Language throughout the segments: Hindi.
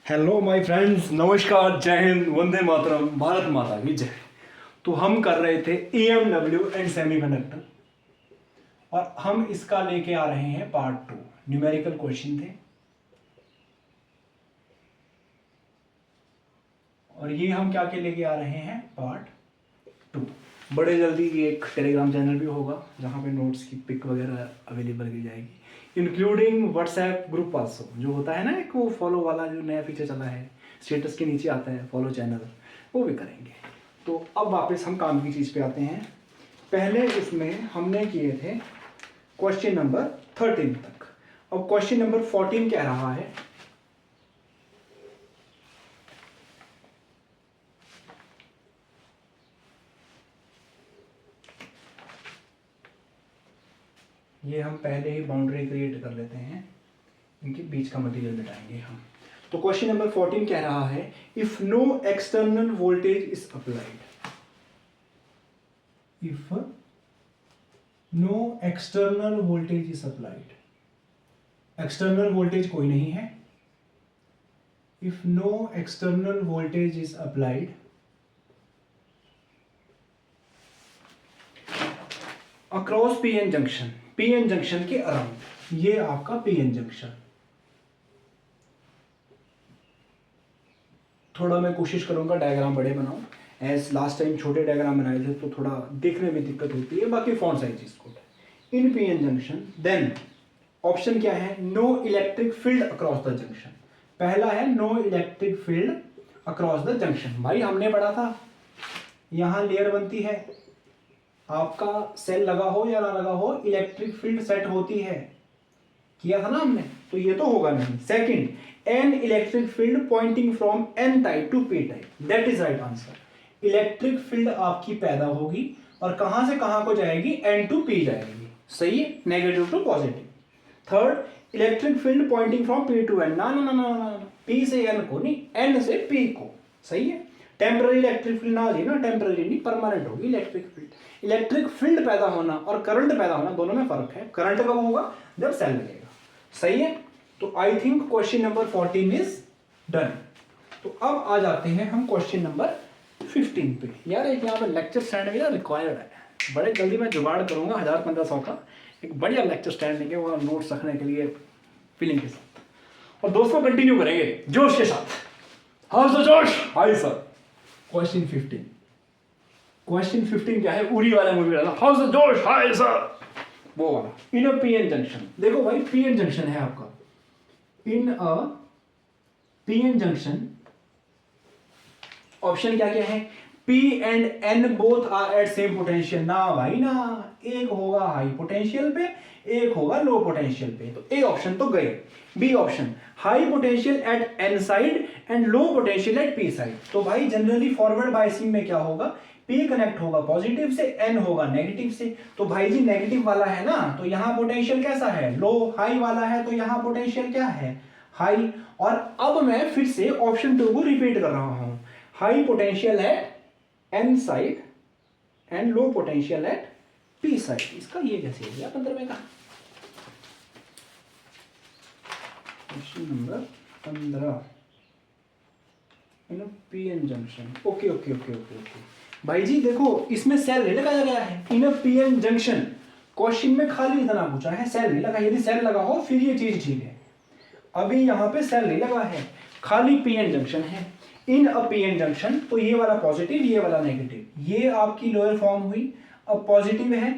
हेलो माय फ्रेंड्स, नमस्कार, जय हिंद, वंदे मातरम, भारत माता की जय। तो हम कर रहे थे EMW एंड सेमीकंडक्टर और हम इसका लेके आ रहे हैं पार्ट 2। न्यूमेरिकल क्वेश्चन थे और ये हम क्या के लेके आ रहे हैं पार्ट 2। बड़े जल्दी ये एक टेलीग्राम चैनल भी होगा जहाँ पे नोट्स की पिक वगैरह अवेलेबल की जाएगी, इंक्लूडिंग व्हाट्सएप ग्रुप आल्सो। जो होता है ना एक वो फॉलो वाला जो नया फीचर चला है, स्टेटस के नीचे आता है फॉलो चैनल, वो भी करेंगे। तो अब वापस हम काम की चीज़ पे आते हैं। पहले इसमें हमने किए थे क्वेश्चन नंबर 13 तक। अब क्वेश्चन नंबर 14 कह रहा है ये हम पहले ही बाउंड्री क्रिएट कर लेते हैं, इनके बीच का मटेरियल मिटाएंगे हम। तो क्वेश्चन नंबर 14 कह रहा है if no external voltage is applied, if no external voltage is applied, external voltage कोई नहीं है। If no external voltage is applied across PN junction, PN junction के अराउंड, ये आपका पीएन जंक्शन। थोड़ा मैं कोशिश करूंगा डायग्राम बड़े बनाऊं, एज लास्ट टाइम छोटे डायग्राम बनाए थे तो थोड़ा देखने में दिक्कत होती है, बाकी फॉन्ट साइज इसको। In PN junction then option क्या है, no electric field across the junction. पहला है no electric field across the junction. भाई हमने पढ़ा था यहां लेयर बनती है, आपका सेल लगा हो या ना लगा हो इलेक्ट्रिक फील्ड सेट होती है, किया था ना हमने, तो ये तो होगा नहीं। Second, an electric field pointing from N type to P type, that is right answer. Electric field आपकी पैदा होगी और कहां से कहां को जाएगी, एन टू पी जाएगी, सही है, negative to positive. Third, electric field pointing from P to N, ना ना ना ना ना, पी से एन को नहीं, एन से पी को, सही है। टेम्पररी इलेक्ट्रिक फील्ड ना हो ना, टेम्पररी नहीं, परमानेंट होगी इलेक्ट्रिक फील्ड। इलेक्ट्रिक फील्ड पैदा होना और करंट पैदा होना दोनों में फर्क है। करंट कब होगा, जब सेल लगेगा, सही है। तो I think question number 14 is done. तो अब आ जाते हैं हम क्वेश्चन नंबर 15 पे। यार एक यहाँ पे लेक्चर स्टैंड भी ना रिक्वायर्ड है, बड़े जल्दी मैं जुगाड़ करूंगा 1000-1500 का एक बढ़िया लेक्चर स्टैंड लेके, वो नोट्स रखने के लिए फीलिंग के साथ। और दोस्तों कंटिन्यू करेंगे जोश के साथ। हाउ द जोश, हाय सर। क्वेश्चन 15, क्वेश्चन 15 क्या है, उरी वाला मूवी वाला, हाउ द जोश, हाय सर, वो वाला। इन अ पीएन जंक्शन, देखो भाई पीएन जंक्शन है आपका, in a PN junction option क्या क्या है, P and N both are at same potential. ना भाई ना, एक होगा हाई पोटेंशियल पे, एक होगा लो पोटेंशियल पे, तो ए ऑप्शन तो गए। B option, high potential at N side and low potential at P side. तो भाई जनरली फॉरवर्ड बायसिंग में क्या होगा, P कनेक्ट होगा पॉजिटिव से, N होगा नेगेटिव से। तो भाई जी नेगेटिव वाला है ना, तो यहां पोटेंशियल कैसा है, लो। हाई वाला है तो यहां पोटेंशियल क्या है, हाई। और अब मैं फिर से ऑप्शन 2 को रिपीट कर रहा हूं, high potential at N side and low potential at P side. इसका ये कैसे हो गया 15वें का, question number 15 in PN junction. Okay okay okay okay okay भाई जी देखो इसमें सेल नहीं लगाया गया है, इन पीएन जंक्शन क्वेश्चन में खाली इतना पूछा है, सेल नहीं लगा। यदि सेल लगा हो फिर ये चीज ठीक है, अभी यहाँ पे सेल नहीं लगा है, खाली पीएन जंक्शन है। इन अ पीएन जंक्शन, तो ये वाला पॉजिटिव, ये वाला नेगेटिव, ये आपकी लोअर फॉर्म हुई। अब पॉजिटिव है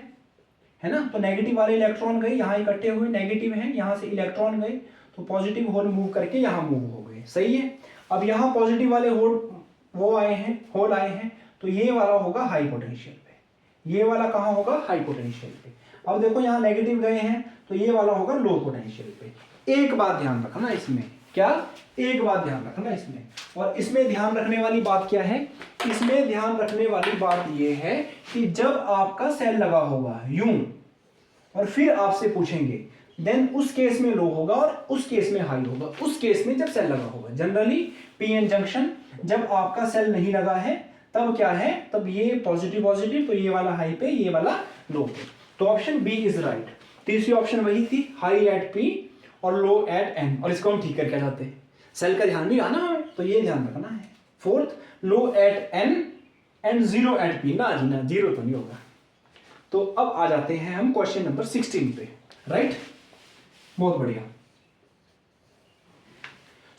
ना, तो नेगेटिव वाले इलेक्ट्रॉन गए यहाँ इकट्ठे हुए, नेगेटिव है यहाँ से इलेक्ट्रॉन गए, तो पॉजिटिव होल मूव करके यहाँ मूव हो गए, सही है। अब यहाँ पॉजिटिव वाले होल वो आए हैं, होल आए हैं, तो ये वाला होगा हाई पोटेंशियल पे, ये वाला कहाँ होगा, हाई पोटेंशियल पे। अब देखो यहाँ नेगेटिव गए हैं, तो ये वाला होगा लो पोटेंशियल पे। एक बात ध्यान रखना इसमें, क्या, एक बात ध्यान रखना इसमें, और इसमें ध्यान रखने वाली बात क्या है, इसमें ध्यान रखने वाली बात ये है कि जब आपका सेल लगा होगा यूं और फिर आपसे पूछेंगे, देन उस केस में लो होगा और उस केस में हाई होगा, उस केस में जब सेल लगा होगा। जनरली पीएन जंक्शन जब आपका सेल नहीं लगा है तब क्या है, तब ये पॉजिटिव पॉजिटिव, तो ये वाला हाई पे, ये वाला लो पे। तो ऑप्शन बी इज राइट। तीसरी ऑप्शन वही थी, हाई एट पी और लो एट एन, और इसको हम ठीक करके जाते हैं। सेल का ध्यान नहीं आना हमें, तो ये ध्यान रखना है। Fourth, low at n and zero at p, ना जी ना, जीरो तो नहीं होगा। तो अब आ जाते हैं हम क्वेश्चन नंबर 16 पे, राइट। बहुत बढ़िया।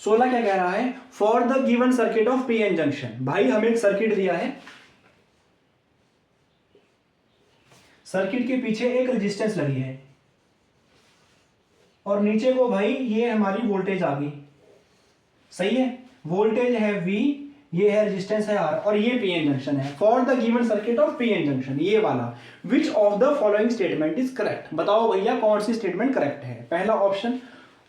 16 क्या कह रहा है, for the given circuit of P N junction. भाई हमें एक सर्किट दिया है, सर्किट के पीछे एक रेजिस्टेंस लगी है और नीचे को भाई ये हमारी वोल्टेज आ गई, सही है। वोल्टेज है V, ये है रेजिस्टेंस है R, और ये पी एन जंक्शन है। For the given circuit of P N junction, ये वाला, which of the following statement is correct. बताओ भैया कौन सी स्टेटमेंट करेक्ट है। पहला ऑप्शन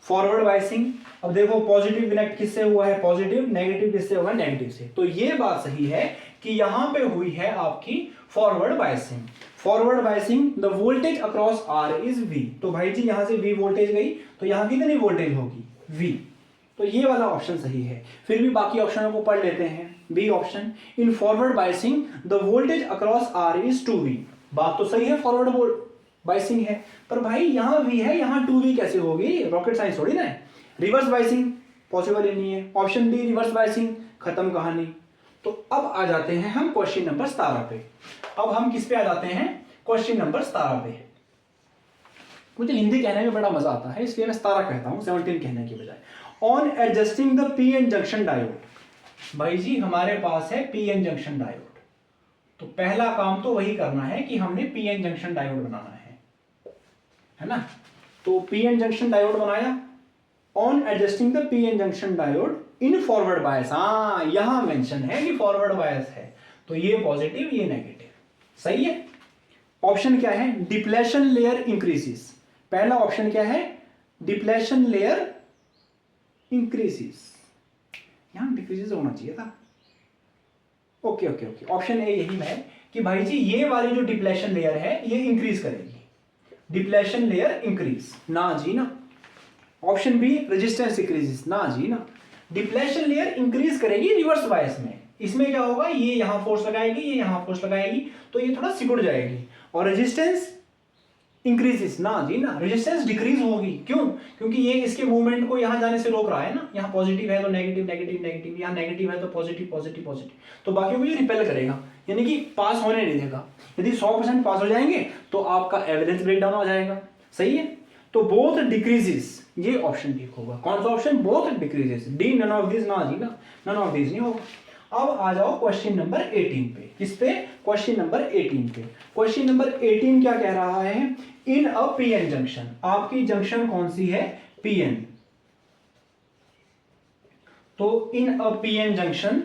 फॉरवर्ड बायसिंग। अब देखो पॉजिटिव कनेक्ट किससे हुआ है, पॉजिटिव, नेगेटिव किससे हुआ है, नेगेटिव से। तो ये बात सही है कि यहां पे हुई है आपकी forward biasing. Forward biasing, the voltage across R is V। तो भाई जी यहां से V वोल्टेज गई, तो यहां कितनी वोल्टेज होगी, V। तो ये वाला ऑप्शन सही है। फिर भी बाकी ऑप्शनों को पढ़ लेते हैं। B option, in forward biasing the voltage across R is 2V। बात तो सही है, फॉरवर्ड बायसिंग है, पर भाई यहाँ V है, यहाँ 2V कैसे होगी, रॉकेट साइंस थोड़ी ना है। रिवर्स बायसिंग पॉसिबल ही नहीं है। ऑप्शन डी रिवर्स बायसिंग, खत्म कहानी। तो अब आ जाते हैं हम क्वेश्चन नंबर 17 पे। अब हम किस पे आ जाते हैं, क्वेश्चन नंबर 17 पे। मुझे हिंदी कहने में बड़ा मजा आता है, इसलिए मैं 17 कहता हूँ 17 कहने की बजाय। On adjusting the P N junction diode. भाई जी हमारे पास है पी एन जंक्शन डायोड, तो पहला काम तो वही करना है कि हमने पी एन जंक्शन डायोड बनाना है ना। तो पी एन जंक्शन डायोड बनाया। On adjusting the P N junction diode in forward bias, हाँ यहां मेंशन है कि फॉरवर्ड बायस है, तो ये पॉजिटिव ये नेगेटिव, सही है। ऑप्शन क्या है, डिप्लेशन लेयर इंक्रीजेस। पहला ऑप्शन क्या है, डिप्लेशन लेयर इंक्रीजेस, यहां डिक्रीजेस होना चाहिए था। Okay okay okay, option A यही है कि भाई जी ये वाली जो डिप्लेशन लेयर है ये इंक्रीज करेगी, डिप्लेशन लेयर इंक्रीज, ना जी ना। ऑप्शन बी रेजिस्टेंस इंक्रीजेस, ना जी ना। डिप्लेशन लेयर इंक्रीज करेगी रिवर्स बायस में, इसमें क्या होगा, ये यहां फोर्स लगाएगी, ये यहां फोर्स लगाएगी, तो ये थोड़ा सिकुड़ जाएगी। और रेजिस्टेंस इंक्रीजेस, ना जी ना, रेजिस्टेंस डिक्रीज होगी। क्यों, क्योंकि ये इसके मूवमेंट को यहां जाने से रोक रहा है ना। यहां पॉजिटिव है तो नेगेटिव नेगेटिव नेगेटिव, यहां नेगेटिव है तो पॉजिटिव पॉजिटिव पॉजिटिव, तो बाकी को ये रिपेल करेगा, यानी कि पास होने नहीं देगा। यदि 100% पास हो जाएंगे तो आपका एवरेज ब्रेकडाउन हो जाएगा, सही है। तो बोथ डिक्रीजेस, ये ऑप्शन ठीक होगा। कौन सा option, both decreases, D none of this, ना जी ना, नन ऑफ दिस नहीं होगा। अब आ जाओ क्वेश्चन नंबर 18 पे। किस पे, क्वेश्चन नंबर 18 पे। क्वेश्चन नंबर 18 क्या कह रहा है, इन अ पीएन जंक्शन, आपकी जंक्शन कौन सी है, पीएन। तो in a PN junction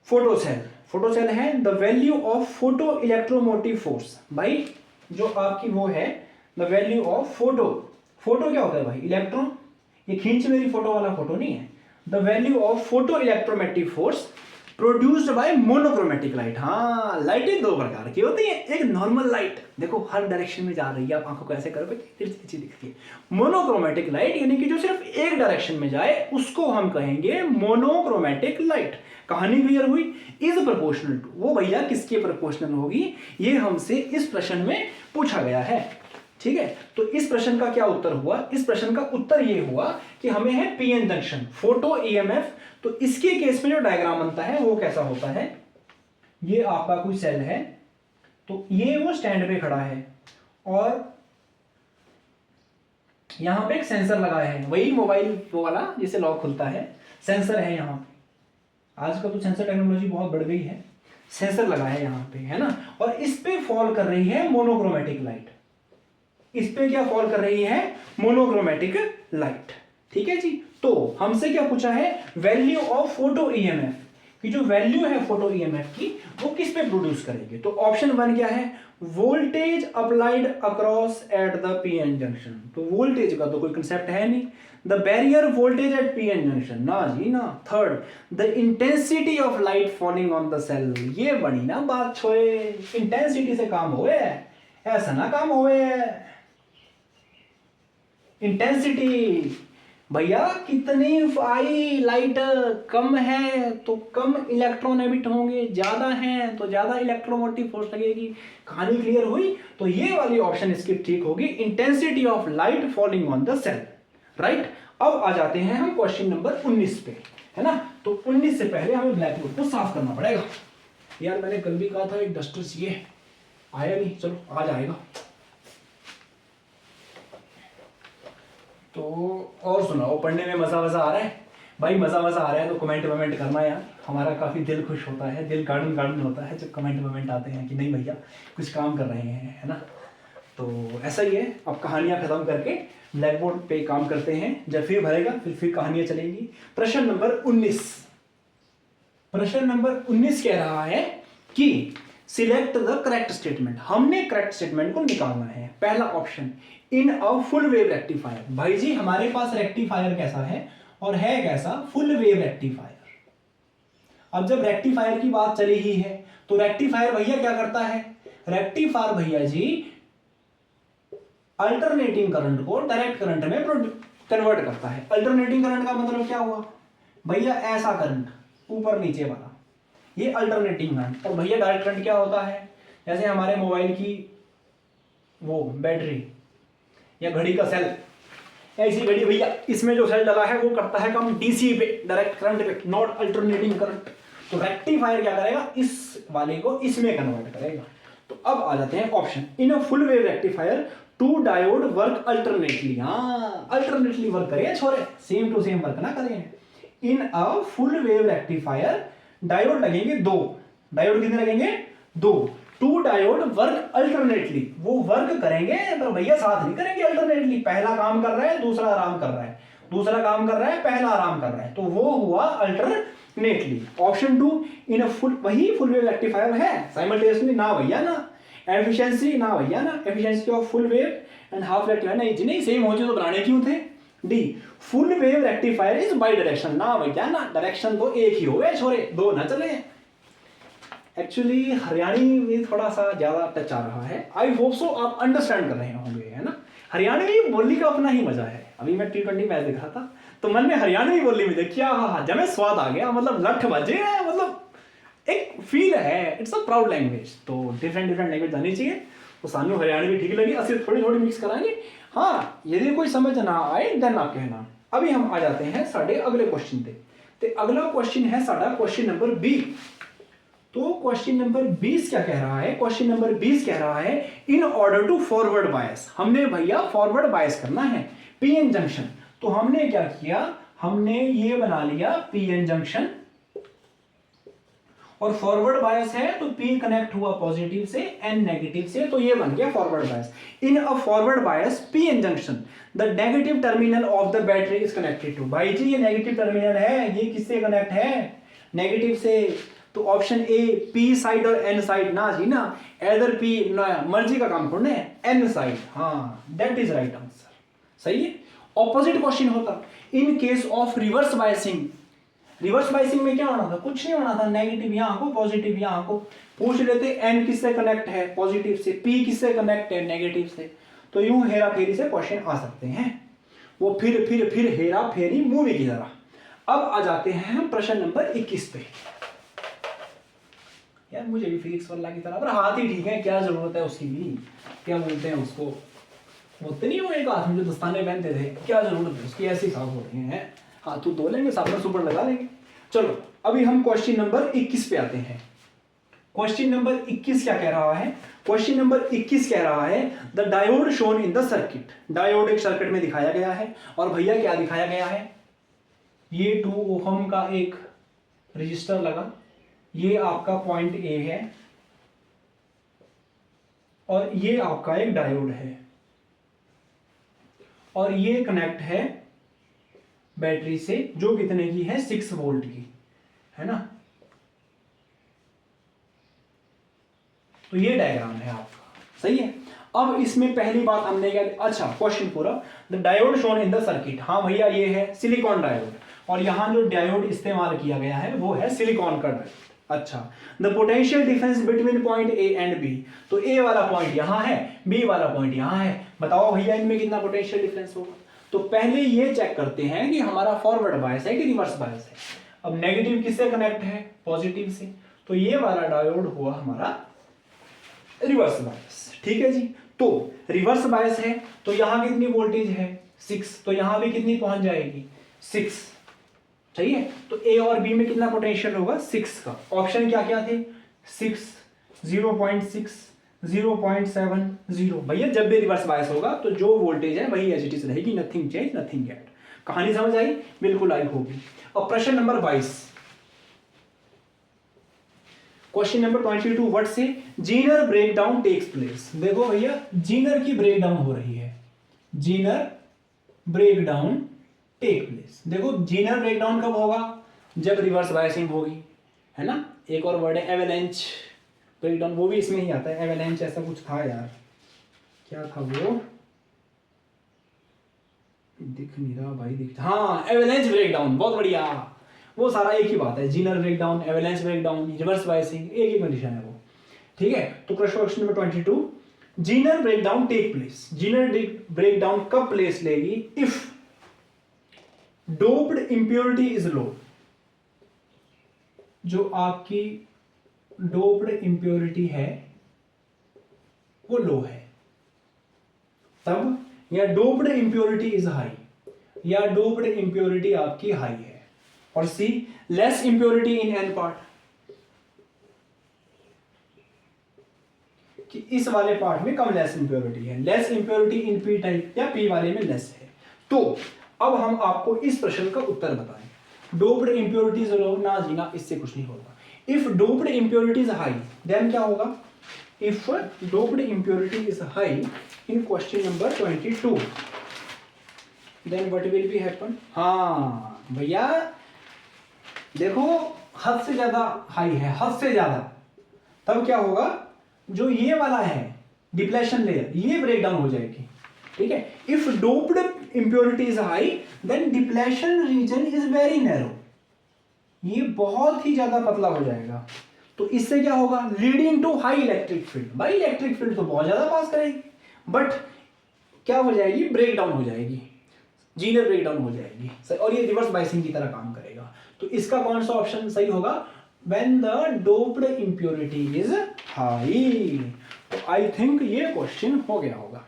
photocell, photocell है, the value of photo electromotive force. भाई जो आपकी वो है the value of photo, photo क्या होता है भाई, इलेक्ट्रॉन, ये खींच मेरी फोटो वाला फोटो नहीं है। The value of photo electromagnetic force produced by monochromatic light. हाँ, लाइटें दो प्रकार की होती है, एक नॉर्मल लाइट, देखो हर डायरेक्शन में जा रही है, आप आंखों को ऐसे करोगे तिरछी दिखती है। मोनोक्रोमेटिक लाइट यानी कि जो सिर्फ एक डायरेक्शन में जाए, उसको हम कहेंगे मोनोक्रोमेटिक लाइट। कहानी क्लियर हुई। इज प्रोपोर्शनल टू, वो भैया किसके प्रोपोर्शनल होगी, ये हमसे इस प्रश्न में पूछा गया है, ठीक है। तो इस प्रश्न का क्या उत्तर हुआ, इस प्रश्न का उत्तर ये हुआ कि हमें है पीएन जंक्शन, फोटो ईएमएफ। तो इसके केस में जो डायग्राम बनता है वो कैसा होता है, ये आपका कोई सेल है, तो ये वो स्टैंड पे खड़ा है और यहां पे एक सेंसर लगा है, वही मोबाइल वाला जिसे लॉक खुलता है, सेंसर है यहां पे। आजकल तो सेंसर टेक्नोलॉजी बहुत बढ़ गई है, सेंसर लगा है यहां पे, है ना। और इस पे फॉल कर रही है मोनोक्रोमेटिक लाइट, इस पे क्या फॉल कर रही है, मोनोक्रोमेटिक लाइट, ठीक है जी। तो हमसे क्या पूछा है, वैल्यू ऑफ फोटो ईएमएफ, कि जो वैल्यू है फोटो ईएमएफ की वो किस पे प्रोड्यूस करेंगे। तो ऑप्शन 1 क्या है, voltage applied across at the PN junction. तो वोल्टेज का तो कोई कंसेप्ट है नहीं, the barrier voltage at PN junction, ना जी ना। Third, the intensity of light falling on the cell, ये बड़ी ना बात छोए, इंटेंसिटी से काम होए, ऐसा ना काम होए। इंटेंसिटी भैया कितनी आई लाइट कम है तो कम इलेक्ट्रॉन एमिट होंगे, ज्यादा है तो ज्यादा इलेक्ट्रोमोटिव फोर्स लगेगी। कहानी क्लियर हुई। तो ये वाली ऑप्शन इसकी ठीक होगी, intensity of light falling on the cell, right. अब आ जाते हैं हम क्वेश्चन नंबर 19 पे, है ना। तो 19 से पहले हमें ब्लैक बोर्ड को साफ करना पड़ेगा। यार मैंने कल भी कहा था एक डस्टर चाहिए, आया नहीं, चलो आज आएगा। तो और सुनाओ, पढ़ने में मजा आ रहा है भाई? मजा आ रहा है तो कमेंट वमेंट करना यार, हमारा काफी दिल खुश होता है, दिल गार्डन होता है जब कमेंट वमेंट आते हैं कि नहीं भैया कुछ काम कर रहे हैं, है ना। तो ऐसा ही है, अब कहानियां खत्म करके ब्लैक बोर्ड पे काम करते हैं, जब फिर भरेगा फिर कहानियां चलेंगी। प्रश्न नंबर 19, प्रश्न नंबर 19 कह रहा है कि सिलेक्ट द करेक्ट स्टेटमेंट। हमने करेक्ट स्टेटमेंट को निकालना है। पहला option, in a full wave rectifier. भाई जी हमारे पास रेक्टिफायर कैसा है और है कैसा? Full wave rectifier. अब जब रेक्टिफायर की बात चली ही है तो रेक्टिफायर भैया क्या करता है? रेक्टिफायर भैया जी अल्टरनेटिंग करंट को डायरेक्ट करंट में कन्वर्ट करता है। अल्टरनेटिंग करंट का मतलब क्या हुआ भैया? ऐसा करंट ऊपर नीचे वाला, ये अल्टरनेटिंग करंट। और भैया डायरेक्ट करंट क्या होता है? जैसे हमारे मोबाइल की वो बैटरी या घड़ी का सेल, ऐसी घड़ी भैया इसमें जो सेल डला है वो करता है काम डीसी पे, डायरेक्ट करंट पे, नॉट अल्टरनेटिंग करंट। तो रेक्टिफायर क्या करेगा? इस वाले को इसमें कन्वर्ट करेगा। तो अब आ जाते हैं option, in a full wave rectifier two diode work alternately. हाँ अल्टरनेटली वर्क करे छोरे, सेम टू सेम वर्क ना करें। In a full wave rectifier diode लगेंगे 2। डायोड कितने लगेंगे? 2। टू डायोड वर्क अल्टरनेटली, वो वर्क करेंगे पर भैया साथ नहीं करेंगे अल्टरनेटली। पहला काम कर रहा है दूसरा आराम कर रहा है, दूसरा काम कर रहा है पहला आराम कर रहा है, तो वो हुआ alternately. Option 2, in a full, वही फुल वेव रेक्टिफायर है साइमल्टेनियसली ना भैया ना। एफिशिएंसी ना भैया ना, efficiency of full wave and half rectifier नहीं जी नहीं, सेम हो तो बनाने क्यों थे? D, full wave rectifier is by direction ना भैया ना, डायरेक्शन तो एक ही हो गए छोरे, दो ना चले। एक्चुअली हरियाणी में थोड़ा सा ज्यादा टच आ रहा है, आई होप सो आप अंडरस्टैंड कर रहे होंगे, है ना। हरियाणवी बोली का अपना ही मजा है। अभी मैं T20 मैच देख रहा था तो मन में हरियाणवी बोली में देखिए, हाँ जब में स्वाद आ गया, मतलब लठ बजे, मतलब एक फील है, इट्स अ प्राउड लैंग्वेज। तो डिफरेंट लैंग्वेज आनी चाहिए। तो सानू हरियाणवी ठीक लगी, असि थोड़ी मिक्स कराएंगे। हाँ यदि कोई समझ ना आए देन आप कहना। अभी हम आ जाते हैं साढ़े अगले क्वेश्चन पे। तो अगला क्वेश्चन है साढ़ा क्वेश्चन नंबर 20। तो क्वेश्चन नंबर 20 क्या कह रहा है? क्वेश्चन नंबर 20 कह रहा है in order to forward bias. हमने भैया फॉरवर्ड बायस करना है पीएन जंक्शन। तो हमने क्या किया? हमने ये बना लिया पीएन जंक्शन, और फॉरवर्ड बायस है तो P कनेक्ट हुआ पॉजिटिव से, N नेगेटिव से, तो ये बन गया forward bias. In a forward bias PN junction the negative terminal of the battery is connected to. भाई जी ये नेगेटिव टर्मिनल है, ये किससे कनेक्ट है? नेगेटिव से। तो ऑप्शन ए P साइड और N साइड ना जी ना, एदर P ना, मर्जी का काम करना है, N साइड। हाँ दैट इज राइट आंसर, सही है। ऑपोजिट क्वेश्चन होता in case of reverse biasing. Reverse biasing में क्या होना था? कुछ नहीं होना था, नेगेटिव यहाँ को पॉजिटिव यहाँ को। पूछ लेते एन किससे कनेक्ट है? पॉजिटिव से। पी किससे कनेक्ट है? नेगेटिव से। तो यूं हेरा फेरी से क्वेश्चन आ सकते हैं, वो फिर हेरा फेरी मूवी की तरह। अब आ जाते हैं हम प्रश्न नंबर 21 पे। यार मुझे भी फिजिक्स वाला की तरह, पर हाथ ही ठीक है, क्या जरूरत है उसकी भी, क्या बोलते हैं उसको, होते नहीं हो एक हाथ में जो दस्ताने पहनते थे, क्या जरूरत है उसकी, ऐसी साफ हो रही है, हाथ धो लेंगे, साबुन सुपर लगा लेंगे। चलो अभी हम क्वेश्चन नंबर 21 पे आते हैं। क्वेश्चन नंबर 21 क्या कह रहा है? क्वेश्चन नंबर 21 कह रहा है the diode shown in the circuit. Diode एक सर्किट में दिखाया गया है, और भैया क्या दिखाया गया है? ये 2 ओहम का एक रजिस्टर लगा, ये आपका पॉइंट ए है, और ये आपका एक डायोड है, और ये कनेक्ट है बैटरी से, जो कितने की है? 6 वोल्ट की, है ना। तो ये डायग्राम है आपका, सही है। अब इसमें पहली बात हमने क्या, अच्छा क्वेश्चन पूरा, the diode shown in the circuit. हाँ भैया ये है सिलिकॉन डायोड, और यहां जो डायोड इस्तेमाल किया गया है वो है सिलिकॉन का डायोड। अच्छा, the potential difference between point A and B. तो ए वाला पॉइंट यहां है, बी वाला पॉइंट यहां है, बताओ भैया इनमें कितना पोटेंशियल डिफरेंस होगा? तो पहले ये चेक करते हैं कि हमारा फॉरवर्ड बायस है कि रिवर्स बायस है। अब नेगेटिव किससे कनेक्ट है? पॉजिटिव से। तो ये वाला डायोड हुआ हमारा रिवर्स बायस, ठीक है जी। तो रिवर्स बायस है तो यहां कितनी वोल्टेज है? 6, तो यहाँ भी कितनी पहुंच जाएगी 6, सही है। तो ए और बी में कितना पोटेंशियल होगा 6 का। ऑप्शन क्या क्या थे 6, 0.6, 0.70। भैया जब भी रिवर्स बायस होगा तो जो वोल्टेज है वही एज इट इज रहेगी, नथिंग चेंज नथिंग एड। कहानी समझ आई, बिल्कुल आई होगी। और प्रश्न नंबर 22, क्वेश्चन नंबर 22, व्हाट से जीनर ब्रेकडाउन टेक्स प्लेस। देखो भैया जीनर की ब्रेकडाउन हो रही है, जीनर ब्रेकडाउन टेक प्लेस। देखो जीनर ब्रेकडाउन कब होगा, जब रिवर्स बायसिंग होगी, है ना। एक और वर्ड है एवेलेंच ब्रेकडाउन, वो भी इसमें ही आता है। एवेलेंच ऐसा कुछ था यार, क्या था वो, दिख नहीं रहा भाई, दिख, हाँ एवेलेंच ब्रेकडाउन, बहुत बढ़िया। वो सारा एक ही बात है, Zener breakdown, avalanche breakdown, reverse biasing, एक ही कंडीशन है वो, ठीक है। तो question number 22, Zener breakdown take place. जीनर ब्रेकडाउन कब प्लेस लेगी, if doped impurity is low, जो आपकी डोप्ड इंप्योरिटी है वो लो है तब, या डोप्ड इंप्योरिटी इज हाई, या डोप्ड इंप्योरिटी आपकी हाई है। और C less impurity in N part, कि इस वाले पार्ट में कम लेस इंप्योरिटी है, less impurity in P type, या पी वाले में लेस है। तो अब हम आपको इस प्रश्न का उत्तर बताएं। डोप्ड इंप्योरिटीज लो ना जीना, इससे कुछ नहीं होगा। If doped impurities high, then क्या होगा, if doped impurity is high in question number 22, then what will be happen. हाँ भैया देखो हद से ज्यादा हाई है, हद से ज्यादा, तब क्या होगा, जो ये वाला है डिप्लेशन लेयर, ये ब्रेकडाउन हो जाएगी, ठीक है। If doped impurity is high then depletion region is very narrow, ये बहुत ही ज्यादा पतला हो जाएगा। तो इससे क्या होगा, leading to high electric field. भाई इलेक्ट्रिक फील्ड तो बहुत ज्यादा पास करेगी, बट क्या हो जाएगी, ब्रेकडाउन हो जाएगी, जीनर ब्रेकडाउन हो जाएगी, और ये रिवर्स बायसिंग की तरह काम करेगा। तो इसका कौन सा ऑप्शन सही होगा, when the doped impurity is high. तो आई थिंक ये क्वेश्चन हो गया होगा।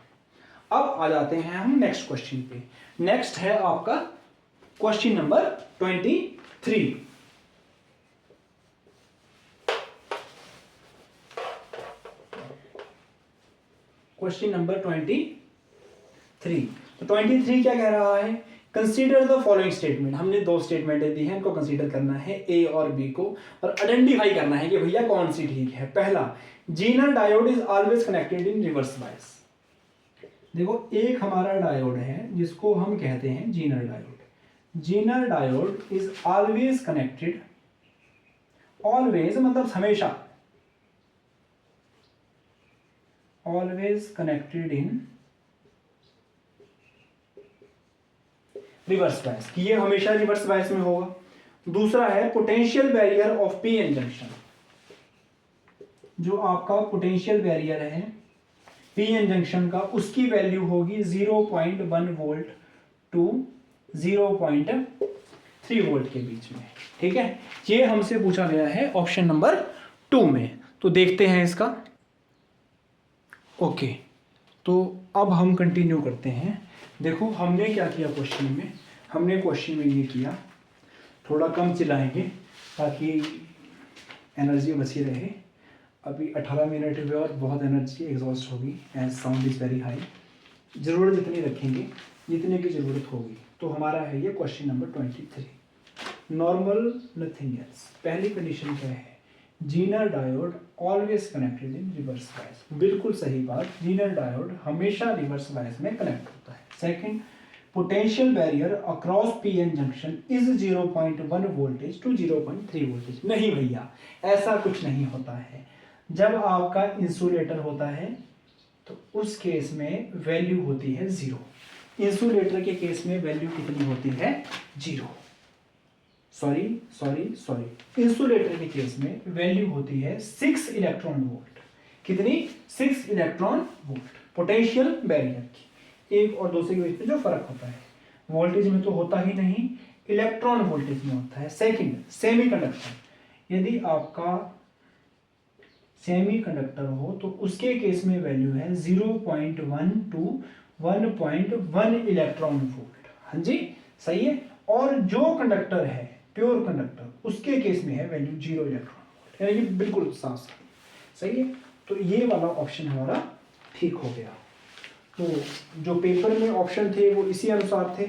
अब आ जाते हैं हम नेक्स्ट क्वेश्चन पे। नेक्स्ट है आपका क्वेश्चन नंबर 23। Question number 23। तो 23 क्या कह रहा है, कंसीडर द फॉलोइंग स्टेटमेंट। हमने दो स्टेटमेंटें दी हैं, इनको कंसीडर करना है ए और बी को, और आइडेंटिफाई करना है कि भैया कौन सी ठीक है। पहला, zener diode is always connected in reverse bias. देखो एक हमारा डायोड है जिसको हम कहते हैं zener diode. Zener diode is always connected, always मतलब हमेशा, always connected in reverse bias, कि ये हमेशा रिवर्स बायस में होगा। दूसरा है potential barrier of P N junction, जो आपका पोटेंशियल बैरियर है पी एन जंक्शन का, उसकी वैल्यू होगी 0.1 वोल्ट टू 0.3 वोल्ट के बीच में, ठीक है। ये हमसे पूछा गया है ऑप्शन नंबर 2 में। तो देखते हैं इसका, ओके। तो अब हम कंटिन्यू करते हैं। देखो हमने क्या किया क्वेश्चन में, हमने क्वेश्चन में ये किया, थोड़ा कम चिल्लाएंगे ताकि एनर्जी बची रहे। अभी 18 मिनट हुए और बहुत एनर्जी एग्जॉस्ट होगी, as sound is very high. ज़रूरत जितनी रखेंगे जितने की ज़रूरत होगी। तो हमारा है ये question number 23, normal nothing else. पहली कंडीशन क्या है, zener diode always connected in reverse bias. बिल्कुल सही बात, जीनर डायोड हमेशा रिवर्स बायस में कनेक्ट होता है। Second, potential barrier across P N junction is 0.1 voltage to 0.3 voltage. नहीं भैया ऐसा कुछ नहीं होता है। जब आपका इंसुलेटर होता है तो उस केस में वैल्यू होती है 0। इंसुलेटर के केस में वैल्यू कितनी होती है, 0। सॉरी, इंसुलेटर के केस में वैल्यू होती है 6 इलेक्ट्रॉन वोल्ट। कितनी, 6 इलेक्ट्रॉन वोल्ट। पोटेंशियल बैरियर की एक और दूसरे के बीच में जो फर्क होता है, वोल्टेज में तो होता ही नहीं, इलेक्ट्रॉन वोल्टेज में होता है। Second, semiconductor. यदि आपका सेमीकंडक्टर हो तो उसके केस में वैल्यू है 0.1 टू 1.1 इलेक्ट्रॉन वोल्ट। हाँ जी, सही है। और जो कंडक्टर है प्योर कंडक्टर उसके केस में है वैल्यू 0 इलेक्ट्रॉन वोल्ट, यानी कि बिल्कुल साफ साफ। सही है, तो ये वाला ऑप्शन हमारा ठीक हो गया। तो जो पेपर में ऑप्शन थे वो इसी अनुसार थे,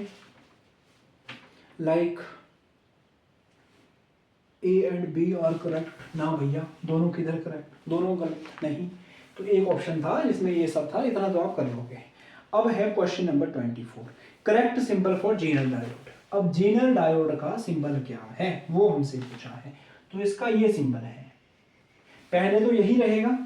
like A and B are correct. ना भैया, दोनों किधर करेक्ट, दोनों गलत नहीं। तो एक ऑप्शन था जिसमें ये सब था, इतना तो आप कर लोगे। अब है question number 24, correct symbol for Jinal diode. अब जीनल डायोड का सिंबल क्या है वो हमसे पूछा है, तो इसका ये सिंबल है। पहले तो यही रहेगा,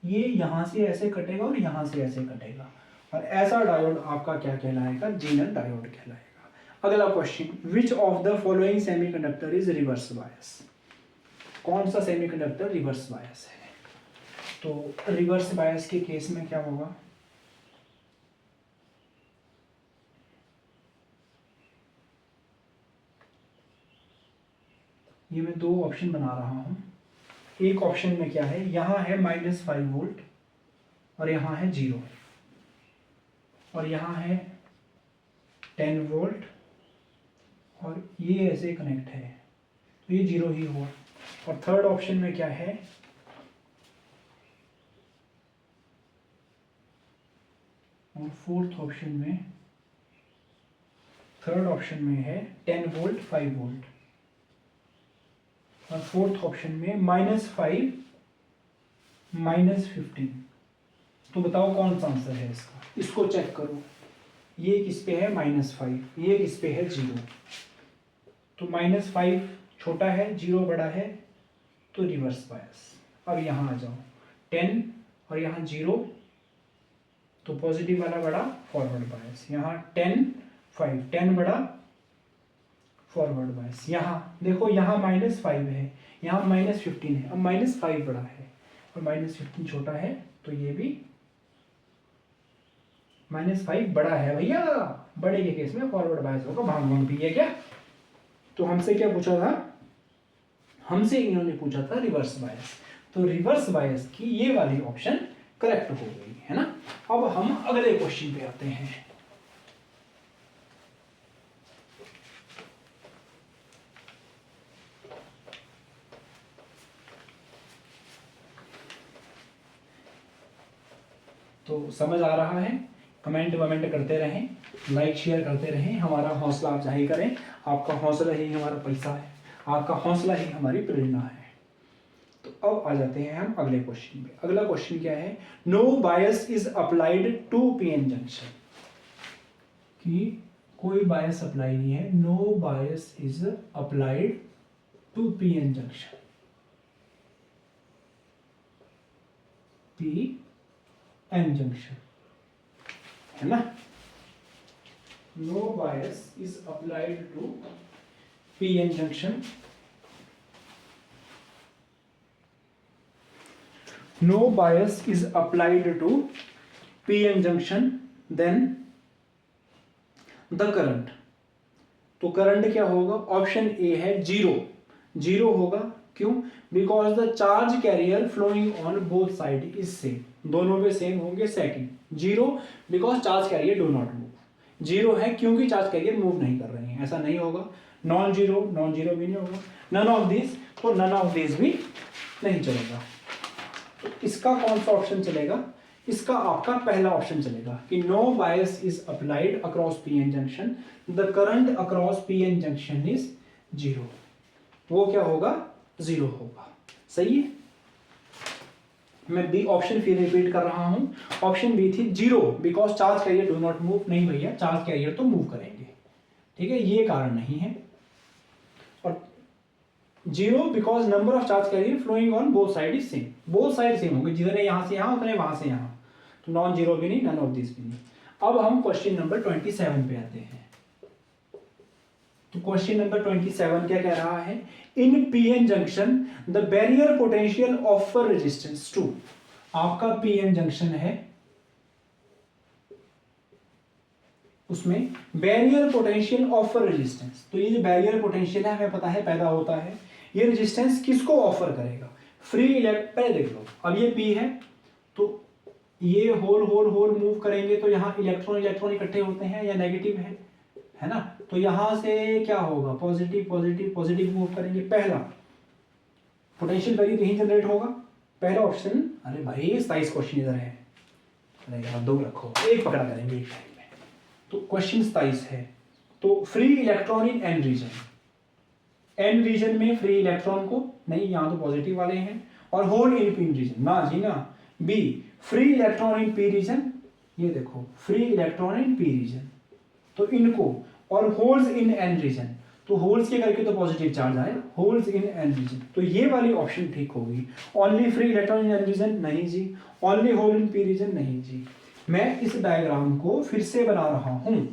ये यहां से ऐसे कटेगा और यहां से ऐसे कटेगा, और ऐसा डायोड आपका क्या कहलाएगा, जीनल डायोड कहलाएगा। अगला question, which of the following semiconductor is reverse bias. कौन सा सेमीकंडक्टर रिवर्स बायस है? तो रिवर्स बायस के केस में क्या होगा, ये मैं दो ऑप्शन बना रहा हूं। एक ऑप्शन में क्या है, यहां है -5 वोल्ट और यहां है 0, और यहां है 10 वोल्ट और ये ऐसे कनेक्ट है, तो ये 0 ही हुआ। और थर्ड ऑप्शन में क्या है, और फोर्थ ऑप्शन में, थर्ड ऑप्शन में है 10 वोल्ट 5 वोल्ट, और फोर्थ ऑप्शन में -5 -15। तो बताओ कौन सा आंसर है इसका, इसको चेक करो। ये किस पे है -5, ये किस पे है 0। तो -5 छोटा है 0 बड़ा है, तो रिवर्स बायस। अब यहाँ आ जाओ, 10 और यहाँ 0, तो पॉजिटिव वाला बड़ा फॉरवर्ड बायस। यहाँ 10 5, 10 बड़ा फॉरवर्ड बायस। यहाँ देखो, यहाँ -5 है, यहाँ -15 है, अब -5 बड़ा है और -15 छोटा है, तो ये भी -5 बड़ा है भैया। बड़े के केस में फॉरवर्ड बायस होगा। भाग भाग भी है क्या? तो हमसे क्या पूछा था, हमसे इन्होंने पूछा था रिवर्स बायस। तो रिवर्स बायस की ये वाली ऑप्शन करेक्ट हो गई है ना। अब हम अगले क्वेश्चन पे आते हैं। तो समझ आ रहा है? कमेंट वमेंट करते रहें, लाइक शेयर करते रहें। हमारा हौसला आप जाहिर करें, आपका हौसला ही हमारा पैसा है, आपका हौसला ही हमारी प्रेरणा है। तो अब आ जाते हैं हम अगले क्वेश्चन पे। अगला क्वेश्चन क्या है, no bias is applied to PN junction. कि कोई बायस अप्लाई नहीं है, no bias is applied to PN junction. PN junction है ना, no bias is applied to PN junction. No bias is applied to PN junction, then the current। तो करंट क्या होगा, ऑप्शन ए है 0, 0 होगा। क्यों? Because the charge carrier flowing on both side is same, दोनों पे सेम होंगे। Second 0 because charge carrier do not move. 0 है क्योंकि चार्ज कैरियर मूव नहीं कर रहे हैं, ऐसा नहीं होगा। नॉन जीरो भी नहीं होगा, नन ऑफ दिस, तो नन ऑफ दिस भी नहीं चलेगा। तो इसका कौन सा ऑप्शन चलेगा, इसका आपका पहला ऑप्शन चलेगा कि no bias is applied across PN junction, the current across PN junction is 0। वो क्या होगा, 0 होगा। सही है। मैं बी ऑप्शन फिर रिपीट कर रहा हूं। ऑप्शन बी थी 0 because charge carrier do not move. नहीं भैया, चार्ज कैरियर तो मूव करेंगे, ठीक है, ये कारण नहीं है। और 0 because number of charge carrier flowing on both side is same, both side same होंगे, जितने यहां से यहां उतने वहां से यहां। तो नॉन जीरो भी नहीं, नन ऑफ दिस भी नहीं। अब हम क्वेश्चन नंबर 27 पे आते हैं। तो क्वेश्चन नंबर 27 क्या कह रहा है, in PN junction the barrier potential offer resistance to. आपका पीएन जंक्शन है, उसमें बैरियर पोटेंशियल ऑफर रेजिस्टेंस। तो ये जो बैरियर पोटेंशियल है हमें पता है पैदा होता है, ये रेजिस्टेंस किसको ऑफर करेगा, फ्री इलेक्ट्रॉन। पहले देख लो, अब ये पी है तो ये होल होल होल मूव करेंगे तो यहाँ इलेक्ट्रॉन इलेक्ट्रॉन इकट्ठे होते हैं या नेगेटिव है ना, तो यहां से क्या होगा, पॉजिटिव पॉजिटिव पॉजिटिव मूव करेंगे, पहला पोटेंशियल वैल्यू यही जनरेट होगा, पहला ऑप्शन। अरे भाई 27 क्वेश्चन इधर है, अरे यार दो रखो, एक पकड़ा करेंगे एक टाइम में। तो क्वेश्चन 27 है, तो free electron in N region, N region में फ्री इलेक्ट्रॉन को नहीं, यहाँ तो पॉजिटिव वाले हैं, और होल इन पी रीजन ना जी ना। B free electron in P region, ये देखो free electron in P region, तो इनको, और होल्स इन एन रीजन, तो होल्स के करके तो पॉजिटिव चार्ज आए, होल्स इन एन रीजन, तो ये वाली ऑप्शन ठीक होगी। Only free electron in N region नहीं जी, only hole in P region नहीं जी। मैं इस डायग्राम को फिर से बना रहा हूं,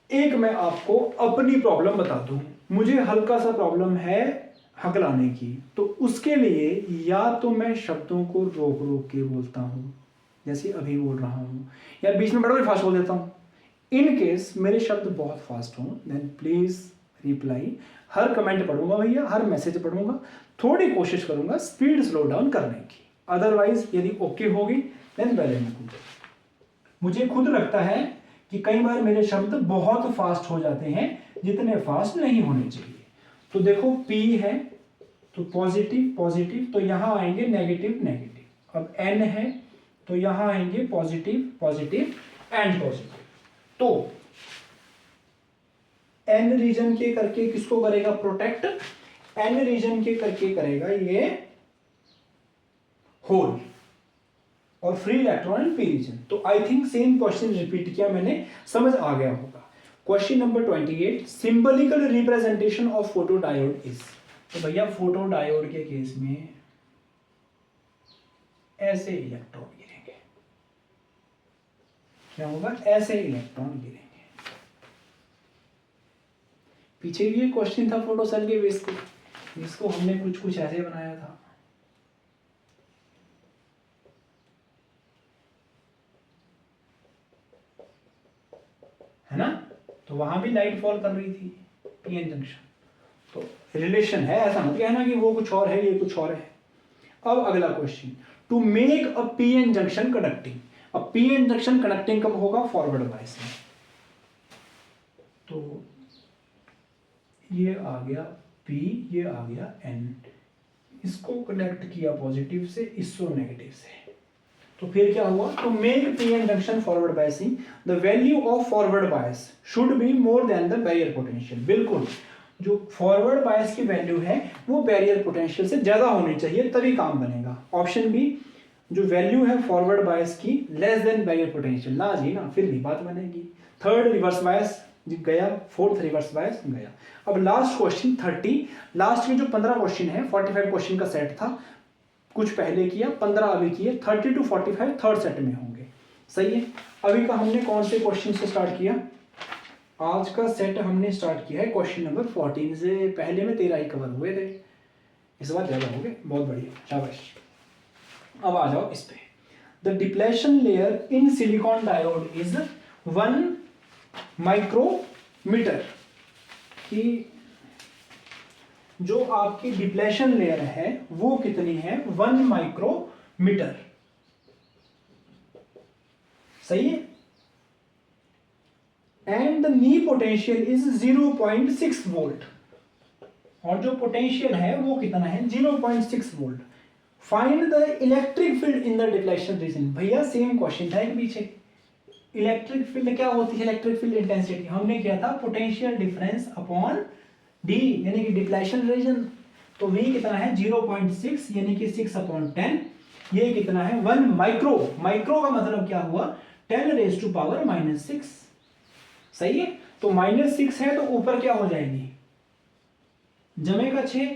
एक मैं आपको अपनी प्रॉब्लम बता दूं, मुझे हल्का सा प्रॉब्लम है हकलाने की, तो उसके लिए या तो मैं शब्दों को रोक रोक के बोलता हूं जैसे अभी बोल रहा हूं, या बीच में बड़ा फास्ट बोल देता हूं। इन केस मेरे शब्द बहुत फास्ट हों देन प्लीज रिप्लाई, हर कमेंट पढ़ूंगा भैया, हर मैसेज पढ़ूंगा, थोड़ी कोशिश करूंगा स्पीड स्लो डाउन करने की, अदरवाइज यदि ओके होगी देन वेल एंड गुड। मुझे खुद लगता है कि कई बार मेरे शब्द बहुत फास्ट हो जाते हैं जितने फास्ट नहीं होने चाहिए। तो देखो P है तो पॉजिटिव पॉजिटिव, तो यहां आएंगे नेगेटिव नेगेटिव, अब N है तो यहां आएंगे पॉजिटिव पॉजिटिव एंड पॉजिटिव। तो N रीजन के करके किसको करेगा प्रोटेक्ट, N रीजन के करके करेगा ये होल, और फ्री इलेक्ट्रॉन पी रीजन। तो I think same question repeat किया मैंने, समझ आ गया होगा। Question number 28, symbolical representation of photodiode is, तो भैया फोटोडायोड के केस में ऐसे इलेक्ट्रॉन गिरेंगे, क्या होगा, ऐसे इलेक्ट्रॉन गिरेंगे। पीछे भी एक क्वेश्चन था फोटो सेल के बेस पे, इसको हमने कुछ कुछ ऐसे बनाया था, है ना, तो वहां भी लाइट फॉल कर रही थी पीएन जंक्शन, तो रिलेशन है, ऐसा मत कहना कि वो कुछ और है ये कुछ और है। अब अगला question, to make a PN junction conducting, अब पीएन जंक्शन कंडक्टिंग कब होगा, फॉरवर्ड बायस में। तो ये आ गया P, ये आ गया N, इसको कनेक्ट किया पॉजिटिव से, इसको नेगेटिव से, तो फिर क्या हुआ, to make PN junction forward biasing the value of forward bias should be more than the barrier potential. बिल्कुल, जो फॉरवर्ड बायस की वैल्यू है वो बैरियर पोटेंशियल से ज्यादा होनी चाहिए तभी काम बनेगा। ऑप्शन बी, जो वैल्यू है फॉरवर्ड बायस की लेस देन बैरियर पोटेंशियल, ना जी ना, फिर नहीं बात बनेगी। थर्ड रिवर्स बायस गया, फोर्थ रिवर्स बायस गया। अब लास्ट क्वेश्चन 30, लास्ट के जो 15 क्वेश्चन है, 45 क्वेश्चन का सेट था, कुछ पहले किया, 15 अभी किए, 30 to 45 थर्ड सेट में होंगे, सही है। अभी का हमने कौन से क्वेश्चन से स्टार्ट किया, आज का सेट हमने स्टार्ट किया है क्वेश्चन नंबर 14 से, पहले में 13 ही कवर हुए थे, इस बार ज्यादा हो गए, बहुत बढ़िया, शाबाश। अब आ जाओ इस पे, the depletion layer in silicon diode is 1 micrometer, कि जो आपकी डिप्लेशन लेयर है वो कितनी है, 1 माइक्रोमीटर, सही है। And the knee potential is 0.6 volt, और जो पोटेंशियल है वो कितना है, 0.6 volt. Find the electric field in the depletion region, भैया सेम क्वेश्चन था एक पीछे। इलेक्ट्रिक फील्ड क्या होती है, इलेक्ट्रिक फील्ड इंटेंसिटी हमने किया था पोटेंशियल डिफरेंस अपॉन डी, यानी कि डिप्लेशन रीजन, तो V कितना है 0.6 यानी कि 6/10, ये कितना है 1 माइक्रो, माइक्रो का मतलब क्या हुआ 10⁻⁻⁻6, सही है। तो -6 है तो ऊपर क्या हो जाएगी, जमेगा 6,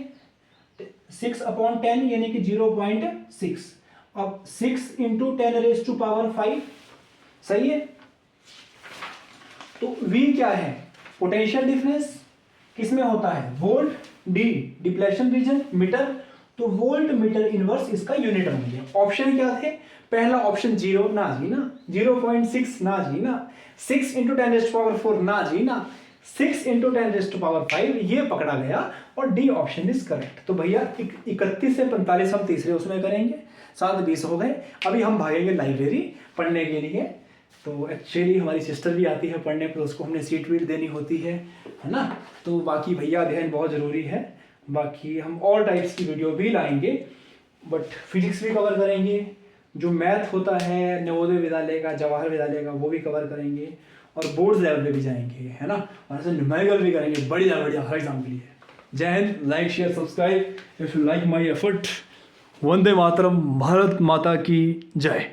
6/10 यानी कि 0.6, अब 6 × 10⁻5, सही है। तो V क्या है, पोटेंशियल डिफरेंस किसमें होता है, volt, D depletion region, meter, तो वोल्ट मीटर इनवर्स इसका यूनिट बन गया। ऑप्शन क्या थे, पहला ऑप्शन 0 ना जी ना, 0.6 ना जी ना, 6 × 10⁻4 ना जी ना, 6 इंटू 10⁵ ये पकड़ा गया और डी ऑप्शन इज करेक्ट। तो भैया 31 से 45 हम तीसरे उसमें करेंगे, 7:20 हो गए। अभी हम भागेंगे लाइब्रेरी पढ़ने के लिए। तो एक्चुअली हमारी सिस्टर भी आती है पढ़ने पर, उसको हमने सीट वीट देनी होती है ना। तो बाकी भैया अध्ययन बहुत ज़रूरी है। बाकी हम ऑल टाइप्स की वीडियो भी लाएंगे, बट फिजिक्स भी कवर करेंगे, जो मैथ होता है नवोदय विद्यालय का, जवाहर विद्यालय का, वो भी कवर करेंगे, और बोर्ड लेवल पे भी जाएंगे, है ना। और ऐसे न्यूमेरिकल भी करेंगे, बढ़िया बढ़िया हर एग्जाम के लिए। जय हिंद, like share subscribe if you like my effort. वंदे मातरम, भारत माता की जय।